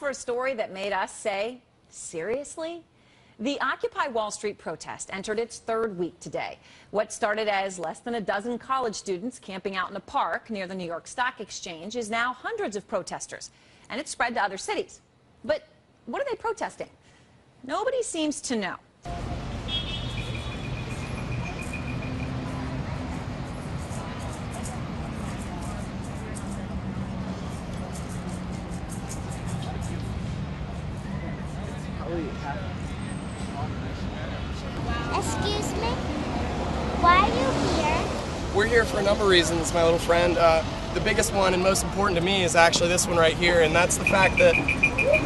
for a story that made us say, seriously? The Occupy Wall Street protest entered its third week today. What started as less than a dozen college students camping out in a park near the New York Stock Exchange is now hundreds of protesters, and it's spread to other cities. But what are they protesting? Nobody seems to know. Excuse me? Why are you here? We're here for a number of reasons, my little friend. The biggest one and most important to me is actually this one right here, and that's the fact that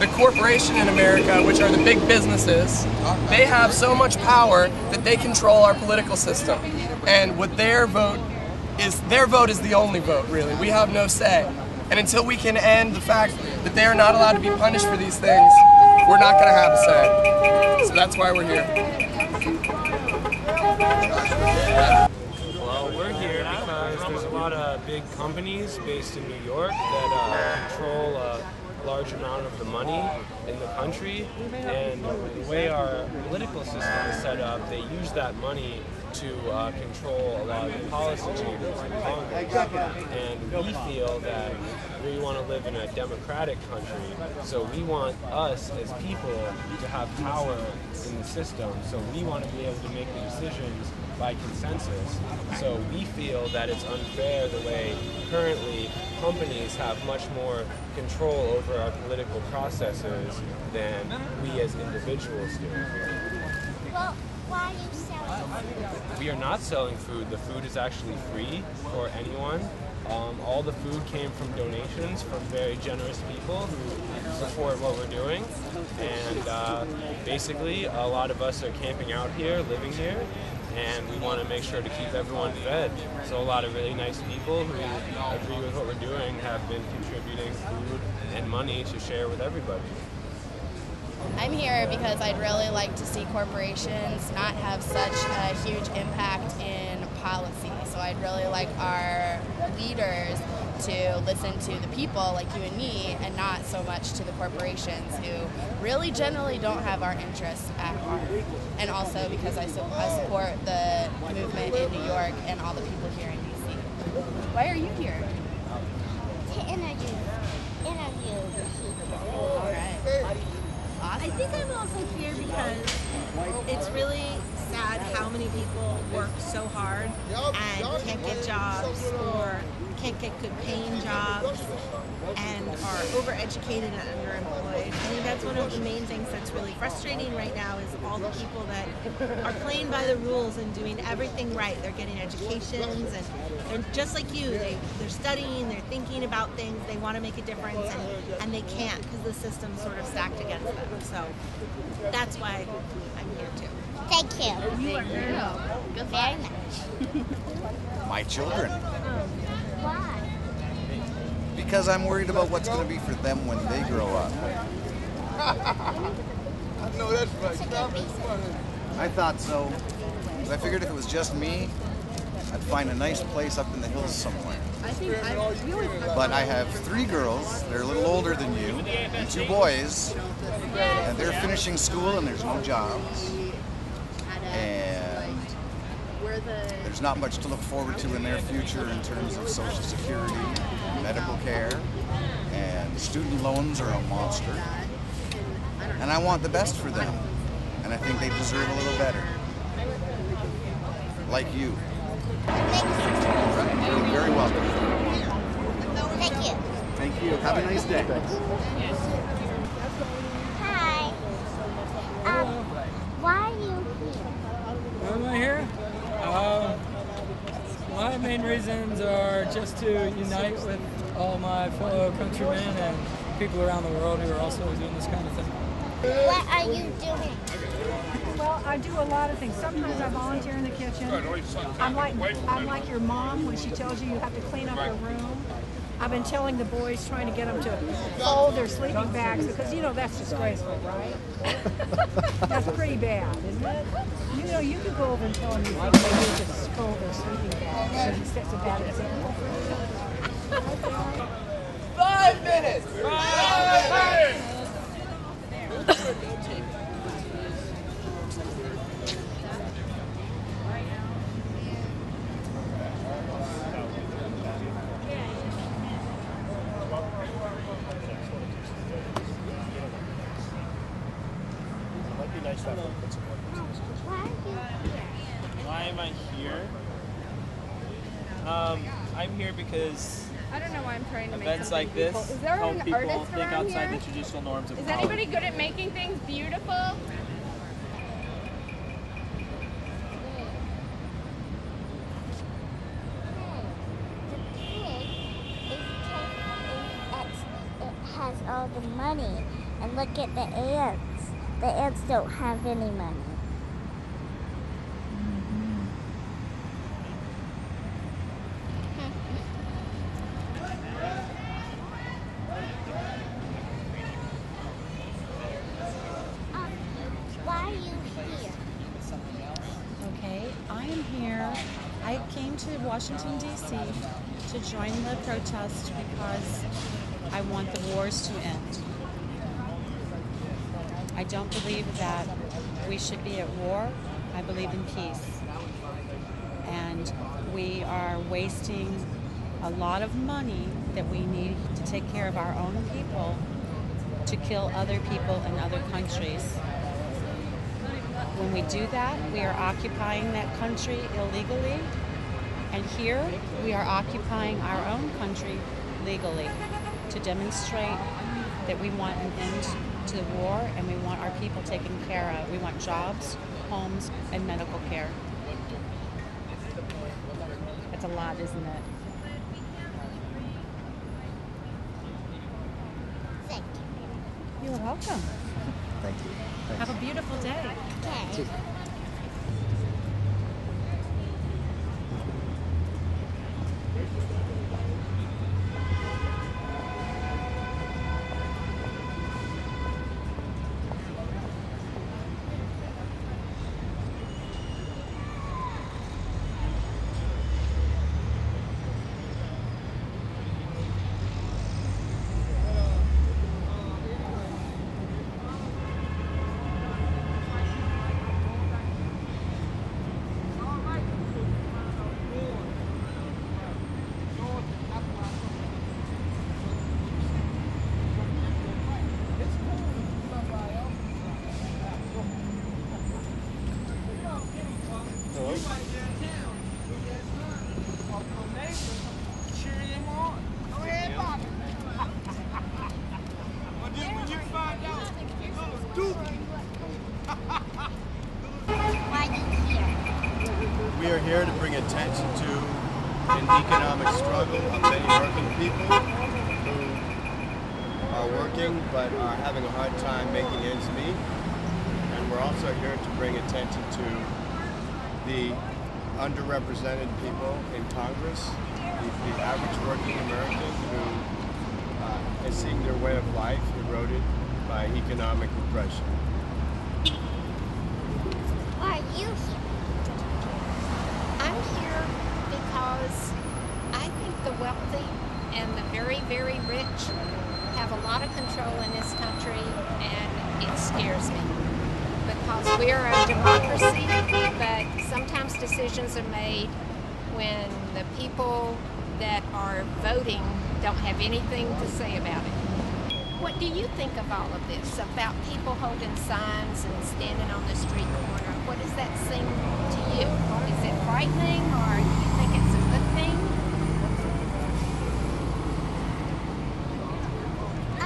the corporation in America, which are the big businesses, they have so much power that they control our political system. And what their vote is the only vote, really. We have no say. And until we can end the fact that they are not allowed to be punished for these things, we're not going to have a say. So that's why we're here. Well, we're here because there's a lot of big companies based in New York that control a large amount of the money in the country, and the way our political system is set up, they use that money to control a lot of the policy changes in Congress. And we feel that we want to live in a democratic country, so we want us as people to have power in the system, so we want to be able to make the decisions by consensus. So we feel that it's unfair the way currently companies have much more control over our political processes than we as individuals do. Well, why are you selling food? We are not selling food. The food is actually free for anyone. All the food came from donations from very generous people who support what we're doing. And basically, a lot of us are camping out here, living here, and we want to make sure to keep everyone fed. So a lot of really nice people who agree with what we're doing have been contributing food and money to share with everybody. I'm here because I'd really like to see corporations not have such a huge impact in policy. So I'd really like our leaders to listen to the people like you and me and not so much to the corporations who really generally don't have our interests at heart. And also because I support the movement in New York and all the people here in DC. Why are you here? To interview the people. All right. I think I'm also here because it's really sad how many people work so hard and can't get jobs or can't get good paying jobs and are overeducated and underemployed. I think that's one of the main things that's really frustrating right now is all the people that are playing by the rules and doing everything right. They're getting educations and they're just like you. They're studying, they're thinking about things, they want to make a difference and they can't because the system's sort of stacked against them. So that's why I'm here too. Thank you. You are very welcome. Good very much. My children. Why? Because I'm worried about what's going to be for them when they grow up. I know that's right. I thought so. But I figured if it was just me, I'd find a nice place up in the hills somewhere. But I have 3 girls, they're a little older than you, and 2 boys, and they're finishing school and there's no jobs. And there's not much to look forward to in their future in terms of Social Security, medical care, and student loans are a monster. And I want the best for them, and I think they deserve a little better. Like you. You're very welcome. Thank you. Thank you. Have a nice day. Hi. Why are you here? Why am I here? My main reasons are just to unite with all my fellow countrymen and people around the world who are also doing this kind of thing. What are you doing? Well, I do a lot of things. Sometimes I volunteer in the kitchen. I'm like your mom when she tells you have to clean up your room. I've been telling the boys, trying to get them to fold their sleeping bags because, you know, that's disgraceful, right? That's pretty bad, isn't it? You know, you could go over and tell them you think they need to fold their sleeping bags. So that's a bad example. 5 minutes! 5 minutes! just definitely put some work into this. Why are you here? Why am I here? I'm here because I don't know why I'm trying to make events something like this beautiful. Is there help an people artist think around outside here? the traditional norms of Is college. anybody good at making things beautiful? It has all the money. And look at the ants. The ants don't have any money. Why are you here? Okay, I am here. I came to Washington, D.C. to join the protest because I want the wars to end. I don't believe that we should be at war. I believe in peace. And we are wasting a lot of money that we need to take care of our own people to kill other people in other countries. When we do that, we are occupying that country illegally. And here, we are occupying our own country legally to demonstrate that we want an end to the war and we want our people taken care of. We want jobs, homes, and medical care. That's a lot, isn't it? Thank you. You're welcome. Thank you. Have a beautiful day. Okay. Why are you here? We are here to bring attention to an economic struggle of many working people who are working but are having a hard time making ends meet. And we're also here to bring attention to the underrepresented people in Congress, the average working American who is seeing their way of life eroded by economic repression. Why are you here? I'm here because I think the wealthy and the very, very rich have a lot of control in this country, and it scares me. Because we're a democracy, but sometimes decisions are made when the people that are voting don't have anything to say about it. What do you think of all of this, about people holding signs and standing on the street corner? What does that seem to you? Is it frightening, or do you think it's a good thing? I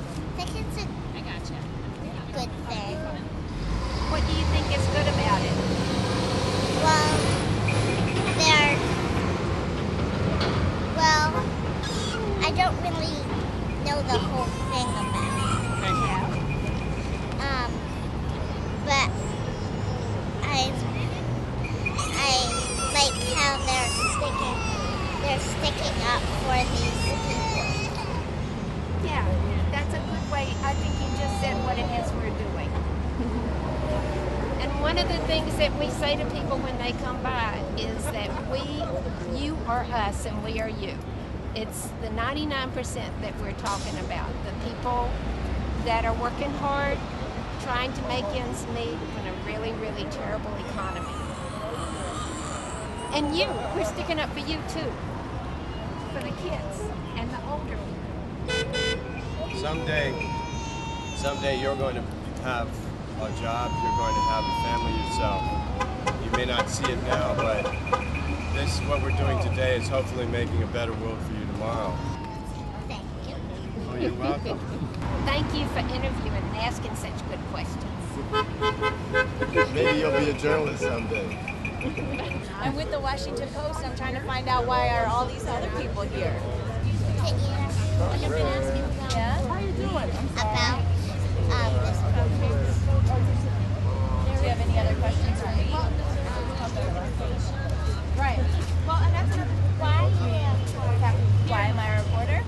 think it's a good thing. What do you think is good about it? I don't really know the whole thing about it. Yeah. But I like how they're sticking up for these people. Yeah, that's a good way. I think you just said what it is we're doing. And one of the things that we say to people when they come by is that you are us and we are you. It's the 99% that we're talking about. The people that are working hard, trying to make ends meet in a really, really terrible economy. And we're sticking up for you too. For the kids and the older people. Someday you're going to have a job, you're going to have a family yourself. You may not see it now, but this, what we're doing today, is hopefully making a better world for you tomorrow. Thank you. Oh, you're welcome. Thank you for interviewing and asking such good questions. Maybe you'll be a journalist someday. I'm with the Washington Post. I'm trying to find out why are all these other people here. I've been asking about. Yeah? How are you doing? About this protest. Do you have any other questions for me? Right. Well, and that's another. Why am I a reporter?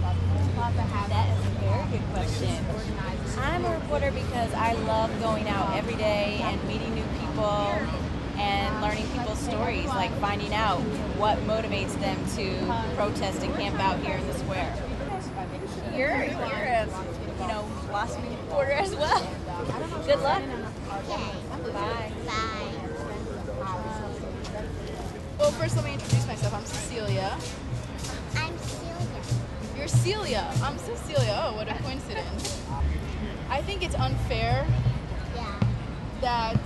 That is a very good question. I'm a reporter because I love going out every day and meeting new people and learning people's stories, like finding out what motivates them to protest and camp out here in the square. You're a blossoming reporter as well. Good luck. Okay. Bye. Bye. Well, first let me introduce myself. I'm Cecilia. I'm Celia. You're Celia. I'm Cecilia. Oh, what a coincidence. I think it's unfair that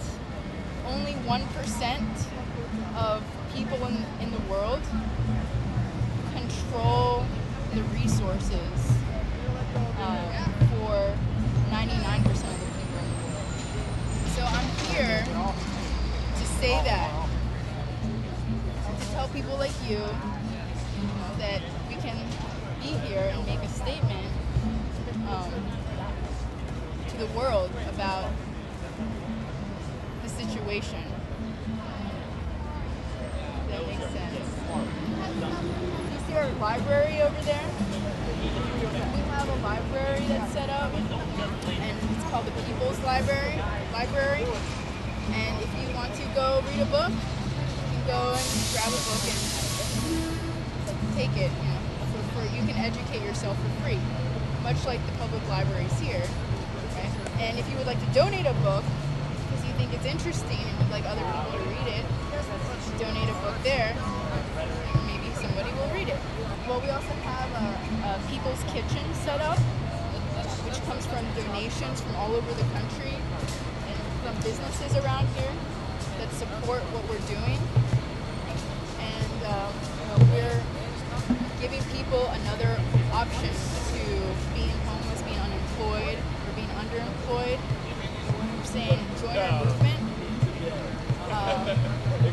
only 1% of people in the world control the resources for 99% of the people in the world. So I'm here to say that, to tell people like you, that we can be here and make a statement to the world about the situation. That makes sense. You see our library over there? We have a library that's set up, and it's called the People's Library. And if you want to go read a book, you can go and grab a book and take it. You can educate yourself for free, much like the public libraries here. Right? And if you would like to donate a book because you think it's interesting and would like other people to read it, donate a book there. Maybe somebody will read it. Well, we also have a People's Kitchen set up, which comes from donations from all over the country and from businesses around here that support what we're doing. And we're giving people another option to being homeless, being unemployed, or being underemployed. We're saying join our movement.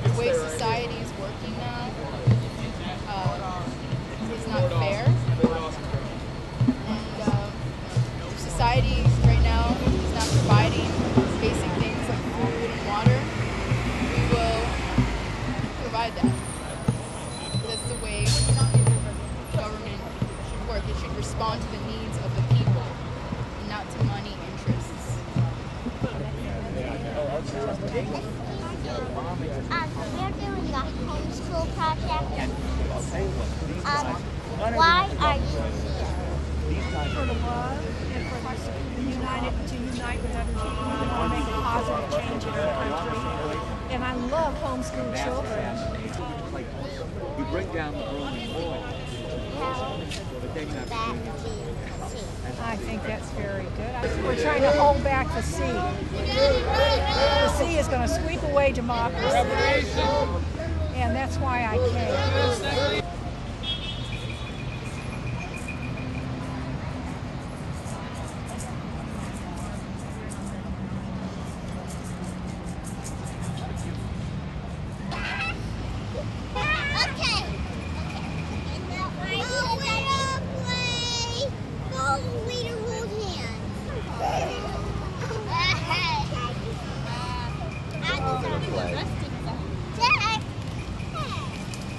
The way society is working now is not fair. And society right now is not providing basic things like food and water. We will provide that. That's the way government should work. It should respond to the needs of the people, and not to money interests. We're doing a homeschool project. Why are you here? For the love and for to unite with other people and want to make a positive change in our country. And I love homeschool children. You break down the Berlin Wall, but then you have to I think that's very good. We're trying to hold back the sea. The sea is going to sweep away democracy. And that's why I came. Okay.